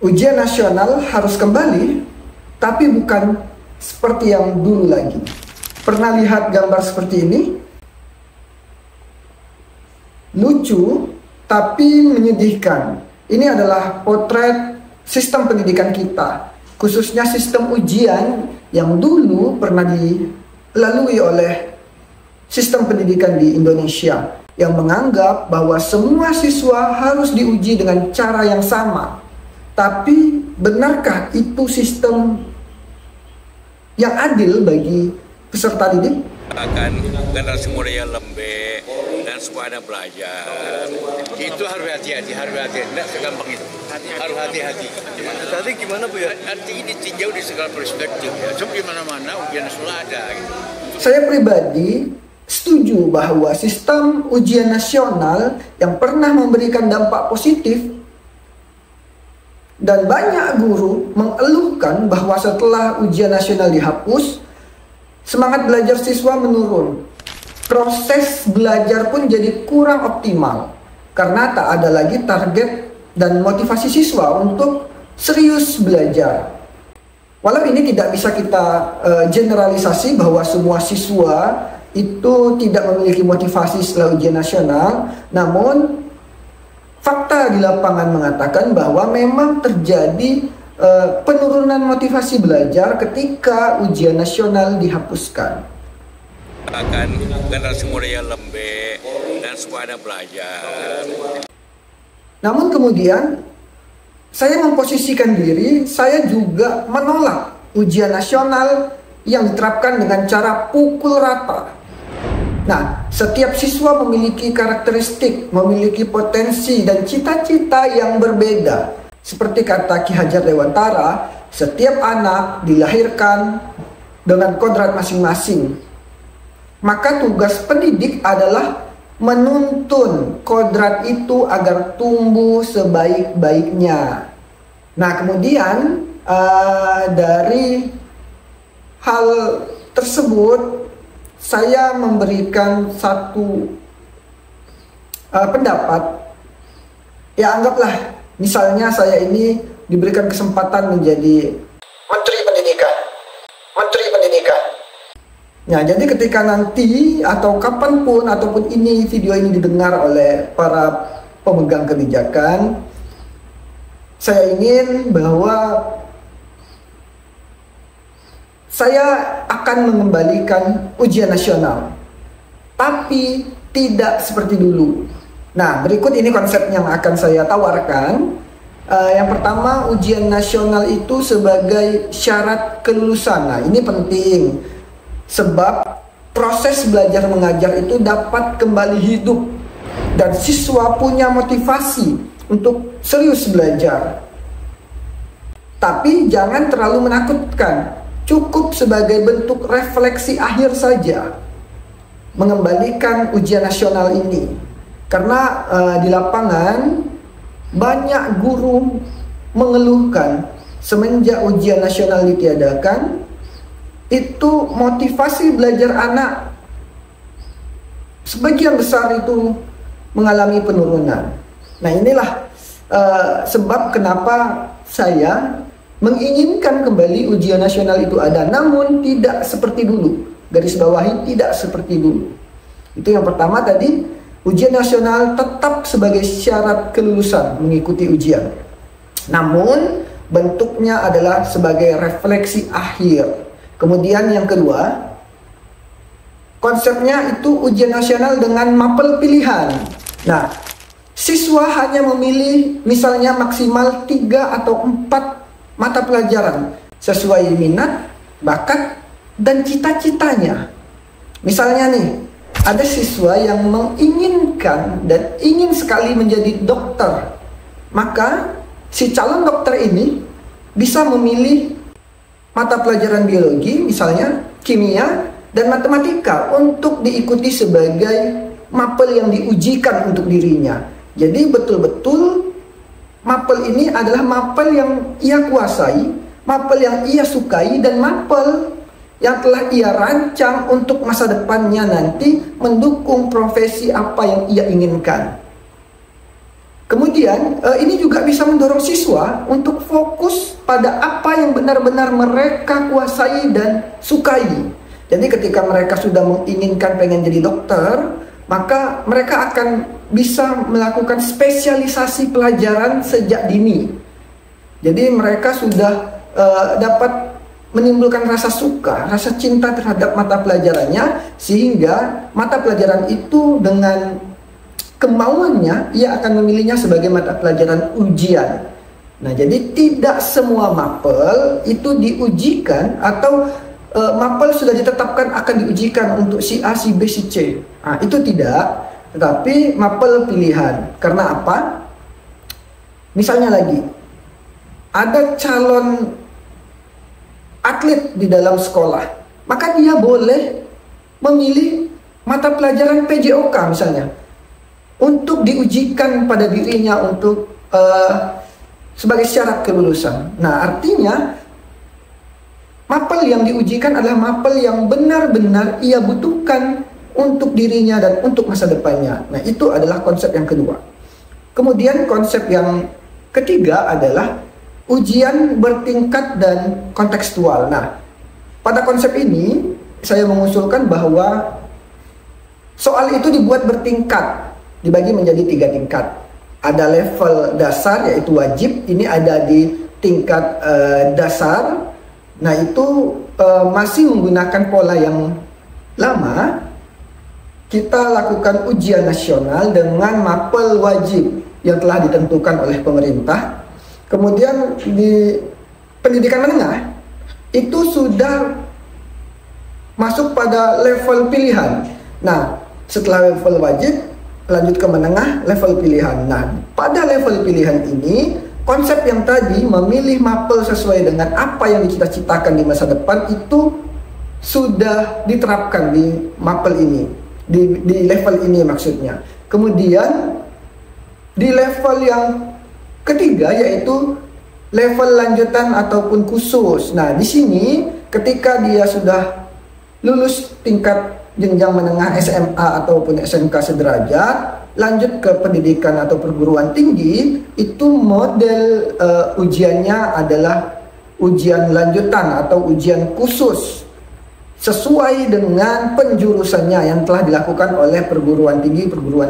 Ujian nasional harus kembali, tapi bukan seperti yang dulu lagi. Pernah lihat gambar seperti ini? Lucu, tapi menyedihkan. Ini adalah potret sistem pendidikan kita, khususnya sistem ujian yang dulu pernah dilalui oleh sistem pendidikan di Indonesia, yang menganggap bahwa semua siswa harus diuji dengan cara yang sama. Tapi benarkah itu sistem yang adil bagi peserta didik? Akan generasi muda yang lembek dan semuanya belajar. Itu harus hati-hati, tidak segampang itu. Harus hati-hati. Tadi gimana Bu ya? Nanti ini tinjau di segala perspektif ya. Sebab di mana-mana ujian nasional ada. Gitu. Saya pribadi setuju bahwa sistem ujian nasional yang pernah memberikan dampak positif, dan banyak guru mengeluhkan bahwa setelah ujian nasional dihapus, semangat belajar siswa menurun. Proses belajar pun jadi kurang optimal karena tak ada lagi target dan motivasi siswa untuk serius belajar. Walau ini tidak bisa kita generalisasi bahwa semua siswa itu tidak memiliki motivasi setelah ujian nasional, namun fakta di lapangan mengatakan bahwa memang terjadi penurunan motivasi belajar ketika ujian nasional dihapuskan. Akan generasi muda yang lembek dan semuanya belajar. Namun kemudian saya memposisikan diri, saya juga menolak ujian nasional yang diterapkan dengan cara pukul rata. Nah, setiap siswa memiliki karakteristik, memiliki potensi dan cita-cita yang berbeda. Seperti kata Ki Hajar Dewantara, setiap anak dilahirkan dengan kodrat masing-masing. Maka tugas pendidik adalah menuntun kodrat itu agar tumbuh sebaik-baiknya. Nah, kemudian dari hal tersebut saya memberikan satu pendapat. Ya, anggaplah misalnya saya ini diberikan kesempatan menjadi Menteri Pendidikan. Nah, jadi ketika nanti atau kapanpun ataupun video ini didengar oleh para pemegang kebijakan, saya ingin bahwa saya akan mengembalikan ujian nasional, tapi tidak seperti dulu. Nah, berikut ini konsep yang akan saya tawarkan. Yang pertama, ujian nasional itu sebagai syarat kelulusan. Nah, ini penting, sebab proses belajar mengajar itu dapat kembali hidup dan siswa punya motivasi untuk serius belajar. Tapi jangan terlalu menakutkan. Cukup sebagai bentuk refleksi akhir saja mengembalikan ujian nasional ini. Karena di lapangan banyak guru mengeluhkan semenjak ujian nasional ditiadakan, itu motivasi belajar anak sebagian besar itu mengalami penurunan. Nah, inilah sebab kenapa saya menginginkan kembali ujian nasional itu ada, namun tidak seperti dulu. Garis bawahi, tidak seperti dulu. Itu yang pertama tadi, ujian nasional tetap sebagai syarat kelulusan mengikuti ujian. Namun bentuknya adalah sebagai refleksi akhir. Kemudian yang kedua, konsepnya itu ujian nasional dengan mapel pilihan. Nah, siswa hanya memilih misalnya maksimal 3 atau 4 mata pelajaran sesuai minat, bakat, dan cita-citanya. Misalnya nih, ada siswa yang menginginkan dan ingin sekali menjadi dokter. Maka si calon dokter ini bisa memilih mata pelajaran biologi, misalnya kimia, dan matematika untuk diikuti sebagai mapel yang diujikan untuk dirinya. Jadi betul-betul mapel ini adalah mapel yang ia kuasai, mapel yang ia sukai, dan mapel yang telah ia rancang untuk masa depannya nanti mendukung profesi apa yang ia inginkan. Kemudian ini juga bisa mendorong siswa untuk fokus pada apa yang benar-benar mereka kuasai dan sukai. Jadi ketika mereka sudah menginginkan pengen jadi dokter, maka mereka akan bisa melakukan spesialisasi pelajaran sejak dini. Jadi mereka sudah dapat menimbulkan rasa suka, rasa cinta terhadap mata pelajarannya, sehingga mata pelajaran itu dengan kemauannya ia akan memilihnya sebagai mata pelajaran ujian. Nah, jadi tidak semua mapel itu diujikan atau mapel sudah ditetapkan akan diujikan untuk si A, si B, si C. Nah, itu tidak, tetapi mapel pilihan. Karena apa? Misalnya lagi, ada calon atlet di dalam sekolah, maka dia boleh memilih mata pelajaran PJOK misalnya untuk diujikan pada dirinya untuk sebagai syarat kelulusan. Nah, artinya mapel yang diujikan adalah mapel yang benar-benar ia butuhkan untuk dirinya dan untuk masa depannya. Nah, itu adalah konsep yang kedua. Kemudian konsep yang ketiga adalah ujian bertingkat dan kontekstual. Nah, pada konsep ini saya mengusulkan bahwa soal itu dibuat bertingkat, dibagi menjadi 3 tingkat. Ada level dasar yaitu wajib, ini ada di tingkat dasar. Nah, itu masih menggunakan pola yang lama. Kita lakukan ujian nasional dengan mapel wajib yang telah ditentukan oleh pemerintah. Kemudian di pendidikan menengah itu sudah masuk pada level pilihan. Nah, setelah level wajib lanjut ke menengah, level pilihan. Nah, pada level pilihan ini konsep yang tadi memilih mapel sesuai dengan apa yang dicita-citakan di masa depan itu sudah diterapkan di mapel ini, di level ini maksudnya. Kemudian di level yang ketiga yaitu level lanjutan ataupun khusus. Nah, di sini ketika dia sudah lulus tingkat jenjang menengah SMA ataupun SMK sederajat, lanjut ke pendidikan atau perguruan tinggi, itu model ujiannya adalah ujian lanjutan atau ujian khusus sesuai dengan penjurusannya yang telah dilakukan oleh perguruan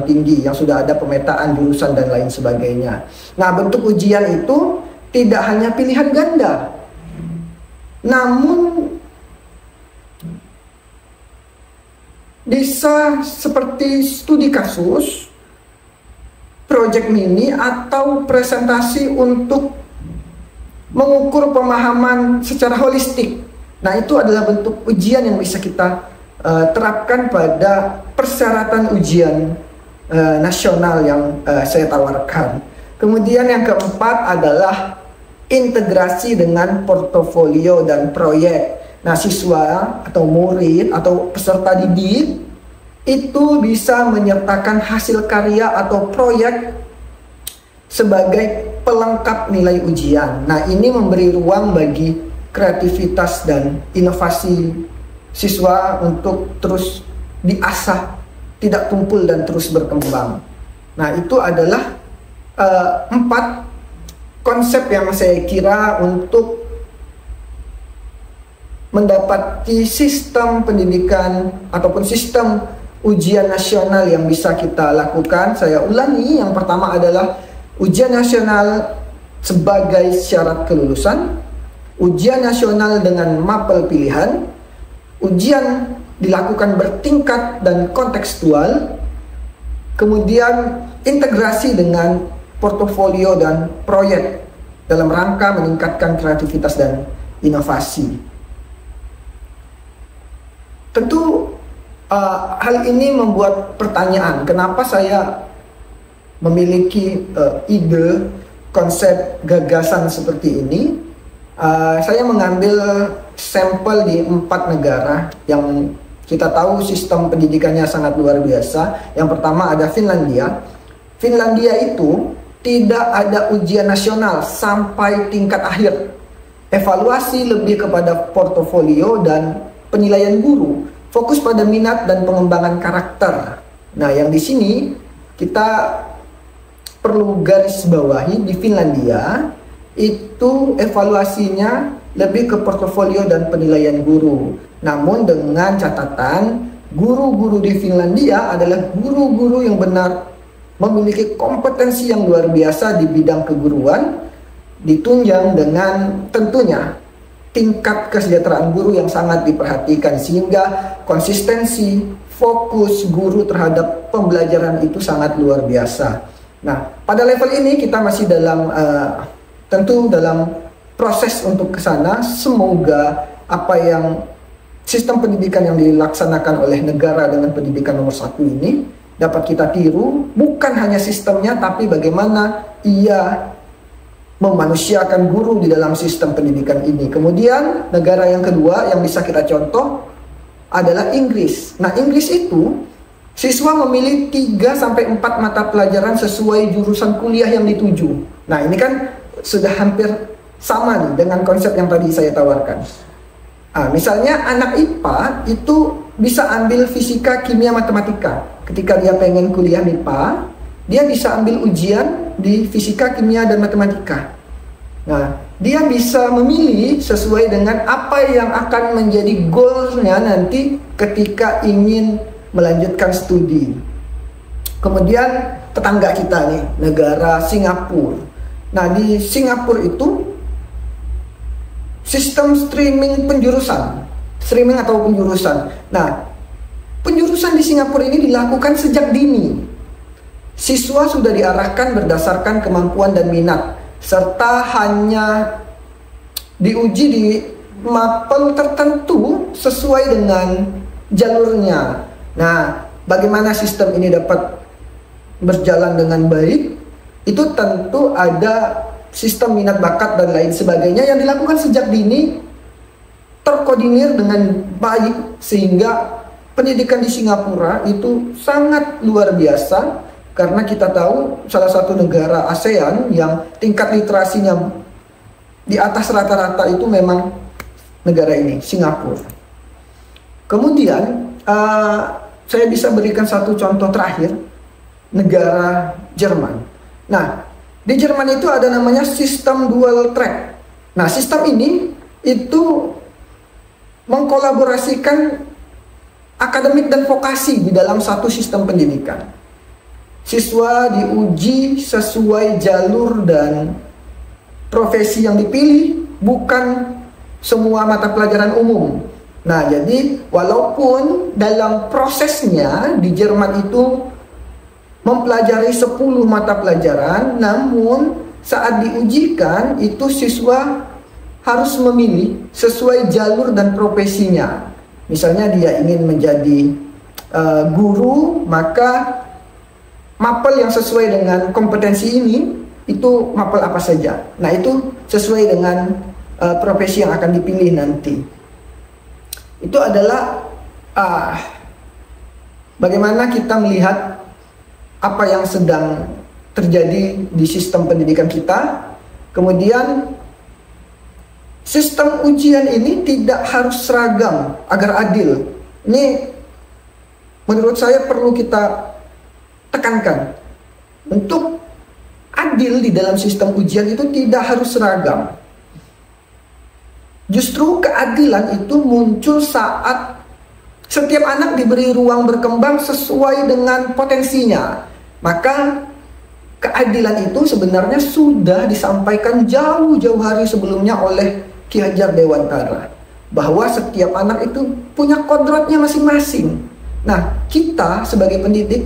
tinggi yang sudah ada pemetaan jurusan dan lain sebagainya. Nah, bentuk ujian itu tidak hanya pilihan ganda, namun bisa seperti studi kasus, project mini, atau presentasi untuk mengukur pemahaman secara holistik. Nah, itu adalah bentuk ujian yang bisa kita terapkan pada persyaratan ujian nasional yang saya tawarkan. Kemudian yang keempat adalah integrasi dengan portofolio dan proyek. Nah, siswa atau murid atau peserta didik itu bisa menyertakan hasil karya atau proyek sebagai pelengkap nilai ujian. Nah, ini memberi ruang bagi kreativitas dan inovasi siswa untuk terus diasah, tidak tumpul dan terus berkembang. Nah, itu adalah 4 konsep yang saya kira untuk mendapati sistem pendidikan ataupun sistem ujian nasional yang bisa kita lakukan. Saya ulangi, yang pertama adalah ujian nasional sebagai syarat kelulusan, ujian nasional dengan mapel pilihan, ujian dilakukan bertingkat dan kontekstual, kemudian integrasi dengan portofolio dan proyek dalam rangka meningkatkan kreativitas dan inovasi. Tentu hal ini membuat pertanyaan, kenapa saya memiliki ide, konsep, gagasan seperti ini. Saya mengambil sampel di 4 negara yang kita tahu sistem pendidikannya sangat luar biasa. Yang pertama ada Finlandia. Finlandia itu tidak ada ujian nasional sampai tingkat akhir. Evaluasi lebih kepada portofolio dan penilaian guru, fokus pada minat dan pengembangan karakter. Nah, yang di sini kita perlu garis bawahi, di Finlandia itu evaluasinya lebih ke portofolio dan penilaian guru. Namun dengan catatan, guru-guru di Finlandia adalah guru-guru yang benar memiliki kompetensi yang luar biasa di bidang keguruan, ditunjang dengan tentunya tingkat kesejahteraan guru yang sangat diperhatikan, sehingga konsistensi, fokus guru terhadap pembelajaran itu sangat luar biasa. Nah, pada level ini kita masih tentu dalam proses untuk ke sana. Semoga apa yang sistem pendidikan yang dilaksanakan oleh negara dengan pendidikan nomor 1 ini dapat kita tiru, bukan hanya sistemnya, tapi bagaimana ia memanusiakan guru di dalam sistem pendidikan ini. Kemudian negara yang kedua yang bisa kita contoh adalah Inggris. Nah, Inggris itu siswa memilih 3-4 mata pelajaran sesuai jurusan kuliah yang dituju. Nah, ini kan sudah hampir sama nih dengan konsep yang tadi saya tawarkan. Misalnya anak IPA itu bisa ambil fisika, kimia, matematika. Ketika dia pengen kuliah MIPA, dia bisa ambil ujian di fisika, kimia, dan matematika. Nah, dia bisa memilih sesuai dengan apa yang akan menjadi goalnya nanti ketika ingin melanjutkan studi. Kemudian tetangga kita nih, negara Singapura. Nah, di Singapura itu sistem streaming atau penjurusan. Nah, penjurusan di Singapura ini dilakukan sejak dini. Siswa sudah diarahkan berdasarkan kemampuan dan minat, serta hanya diuji di mapel tertentu sesuai dengan jalurnya. Nah, bagaimana sistem ini dapat berjalan dengan baik? Itu tentu ada sistem minat bakat dan lain sebagainya yang dilakukan sejak dini, terkoordinir dengan baik, sehingga pendidikan di Singapura itu sangat luar biasa. Karena kita tahu salah satu negara ASEAN yang tingkat literasinya di atas rata-rata itu memang negara ini, Singapura. Kemudian saya bisa berikan satu contoh terakhir, negara Jerman. Nah, di Jerman itu ada namanya sistem dual track. Nah, sistem ini itu mengkolaborasikan akademik dan vokasi di dalam satu sistem pendidikan. Siswa diuji sesuai jalur dan profesi yang dipilih, bukan semua mata pelajaran umum. Nah, jadi walaupun dalam prosesnya di Jerman itu mempelajari 10 mata pelajaran, namun saat diujikan itu siswa harus memilih sesuai jalur dan profesinya. Misalnya dia ingin menjadi guru, maka mapel yang sesuai dengan kompetensi ini itu mapel apa saja. Nah, itu sesuai dengan profesi yang akan dipilih nanti. Itu adalah bagaimana kita melihat apa yang sedang terjadi di sistem pendidikan kita. Kemudian sistem ujian ini tidak harus seragam agar adil. Ini menurut saya perlu kita tekankan. Untuk adil di dalam sistem ujian itu tidak harus seragam. Justru keadilan itu muncul saat setiap anak diberi ruang berkembang sesuai dengan potensinya. Maka keadilan itu sebenarnya sudah disampaikan jauh-jauh hari sebelumnya oleh Ki Hajar Dewantara, bahwa setiap anak itu punya kodratnya masing-masing. Nah, kita sebagai pendidik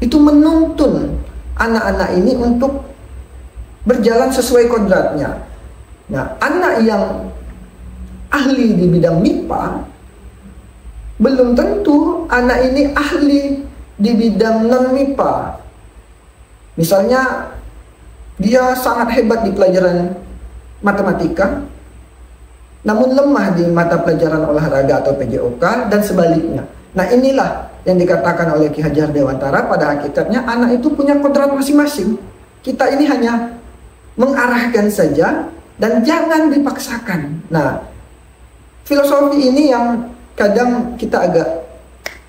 itu menuntun anak-anak ini untuk berjalan sesuai kodratnya. Nah, anak yang ahli di bidang MIPA belum tentu anak ini ahli di bidang non-MIPA. Misalnya dia sangat hebat di pelajaran matematika, namun lemah di mata pelajaran olahraga atau PJOK, dan sebaliknya. Nah, inilah yang dikatakan oleh Ki Hajar Dewantara, pada hakikatnya anak itu punya kodrat masing-masing. Kita ini hanya mengarahkan saja dan jangan dipaksakan. Nah, filosofi ini yang kadang kita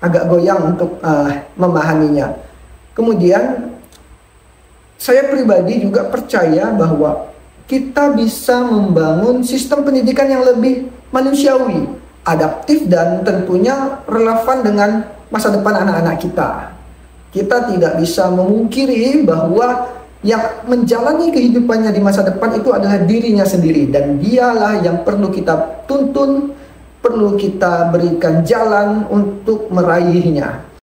agak goyang untuk memahaminya. Kemudian saya pribadi juga percaya bahwa kita bisa membangun sistem pendidikan yang lebih manusiawi, adaptif, dan tentunya relevan dengan masa depan anak-anak kita. Kita tidak bisa memungkiri bahwa yang menjalani kehidupannya di masa depan itu adalah dirinya sendiri, dan dialah yang perlu kita tuntun, perlu kita berikan jalan untuk meraihnya.